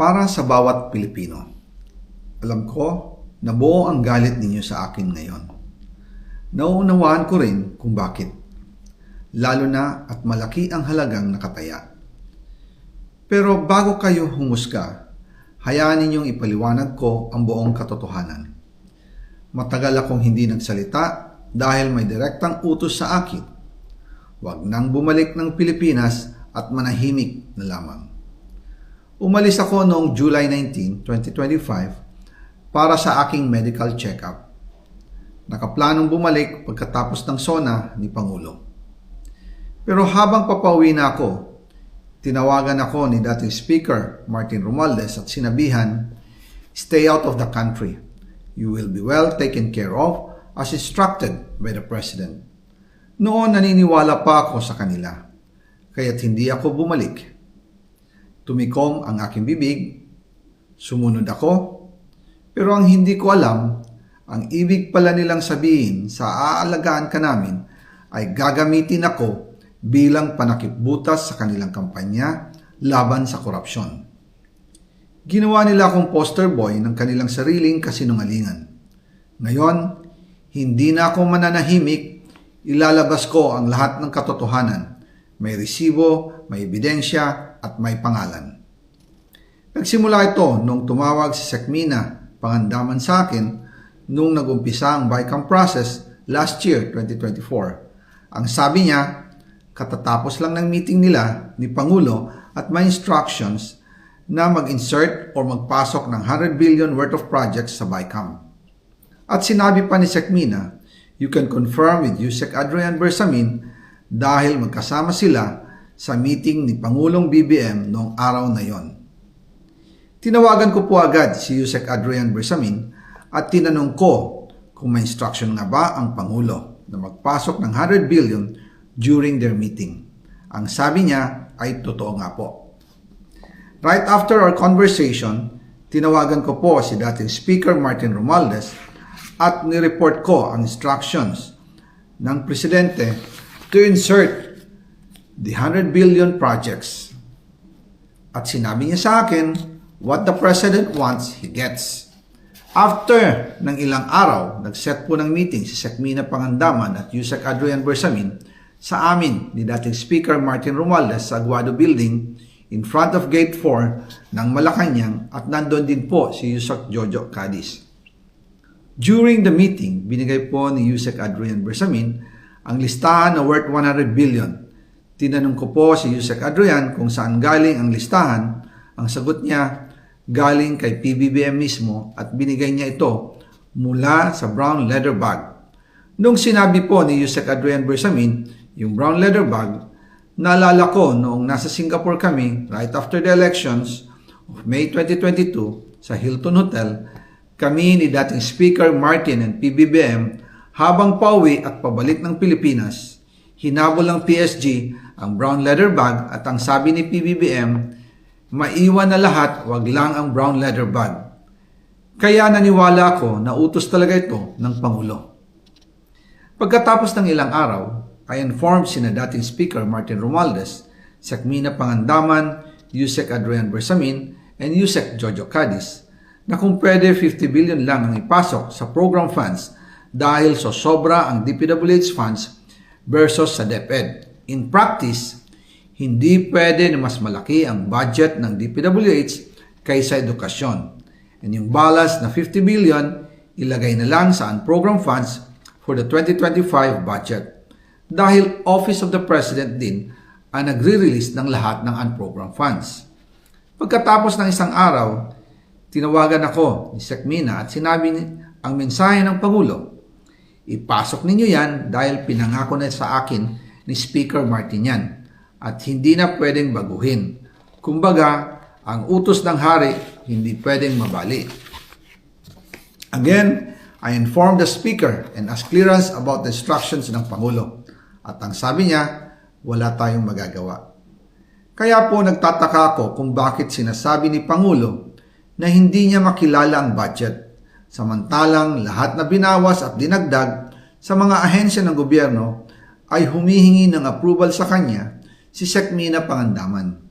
Para sa bawat Pilipino, alam ko na buo ang galit ninyo sa akin ngayon. Nauunawaan ko rin kung bakit, lalo na at malaki ang halagang nakataya. Pero bago kayo humusga, hayaan ninyong ipaliwanag ko ang buong katotohanan. Matagal akong hindi nagsalita dahil may direktang utos sa akin. Huwag nang bumalik ng Pilipinas at manahimik na lamang. Umalis ako noong July 19, 2025 para sa aking medical check-up. Nakaplanong bumalik pagkatapos ng SONA ni Pangulo. Pero habang papauwi na ako, tinawagan ako ni dating Speaker Martin Romualdez at sinabihan, "Stay out of the country. You will be well taken care of as instructed by the President." Noon naniniwala pa ako sa kanila, kaya't hindi ako bumalik. Tumikom ang aking bibig, sumunod ako, pero ang hindi ko alam, ang ibig pala nilang sabihin sa aalagaan ka namin ay gagamitin ako bilang panakipbutas sa kanilang kampanya laban sa korupsyon. Ginawa nila akong poster boy ng kanilang sariling kasinungalingan. Ngayon, hindi na ako mananahimik, ilalabas ko ang lahat ng katotohanan. May resibo, may ebidensya, at may pangalan. Nagsimula ito nung tumawag si Sekmina Pangandaman sa akin nung nagumpisa ang BICAM process last year, 2024. Ang sabi niya, katatapos lang ng meeting nila ni Pangulo at may instructions na mag-insert or magpasok ng 100 billion worth of projects sa BICAM. At sinabi pa ni Sekmina, you can confirm with Yusek Adrian Bersamin dahil magkasama sila sa meeting ni Pangulong BBM noong araw na yon. Tinawagan ko po agad si Yusek Adrian Bersamin at tinanong ko kung may instruction nga ba ang Pangulo na magpasok ng 100 billion during their meeting. Ang sabi niya ay totoo nga po. Right after our conversation, tinawagan ko po si dating Speaker Martin Romualdez at nireport ko ang instructions ng Presidente to insert the 100 billion projects. At sinabi niya sa akin, what the President wants, he gets. After ng ilang araw, nag-set po ng meeting si Sekmina Pangandaman at Yusek Adrian Bersamin sa amin ni dating Speaker Martin Romualdez sa Aguado Building in front of Gate 4 ng Malacanang at nandun din po si Yusek Jojo Cadiz. During the meeting, binigay po ni Yusek Adrian Bersamin ang listahan na worth 100 billion. Tinanong ko po si Yusek Adrian kung saan galing ang listahan. Ang sagot niya, galing kay PBBM mismo at binigay niya ito mula sa brown leather bag. Nung sinabi po ni Yusek Adrian Bersamin yung brown leather bag, naalala ko noong nasa Singapore kami right after the elections of May 2022 sa Hilton Hotel, kami ni dating Speaker Martin and PBBM habang pauwi at pabalik ng Pilipinas, hinabol ng PSG ang brown leather bag at ang sabi ni PBBM, maiwan na lahat, wag lang ang brown leather bag. Kaya naniwala ako na utos talaga ito ng Pangulo. Pagkatapos ng ilang araw, I informed sina dating Speaker Martin Romualdez, Sekmina Pangandaman, Yusek Adrian Bersamin, and Yusek Jojo Cadiz na kung pwede 50 billion lang ang ipasok sa program funds dahil sobra ang DPWH funds versus sa DepEd. In practice, hindi pwede na mas malaki ang budget ng DPWH kaysa edukasyon. And yung balance na 50 billion, ilagay na lang sa unprogram funds for the 2025 budget. Dahil Office of the President din ang nagre-release ng lahat ng unprogram funds. Pagkatapos ng isang araw, tinawagan ako ni Sekmina at sinabi ang mensahe ng Pangulo, ipasok ninyo yan dahil pinangako na sa akin ni Speaker Martin yan at hindi na pwedeng baguhin. Kumbaga, ang utos ng hari hindi pwedeng mabali. Again, I informed the Speaker and asked clearance about the instructions ng Pangulo. At ang sabi niya, wala tayong magagawa. Kaya po nagtataka ako kung bakit sinasabi ni Pangulo na hindi niya makilala ang budget, samantalang lahat na binawas at dinagdag sa mga ahensya ng gobyerno ay humihingi ng approval sa kanya si Sekmina Pangandaman.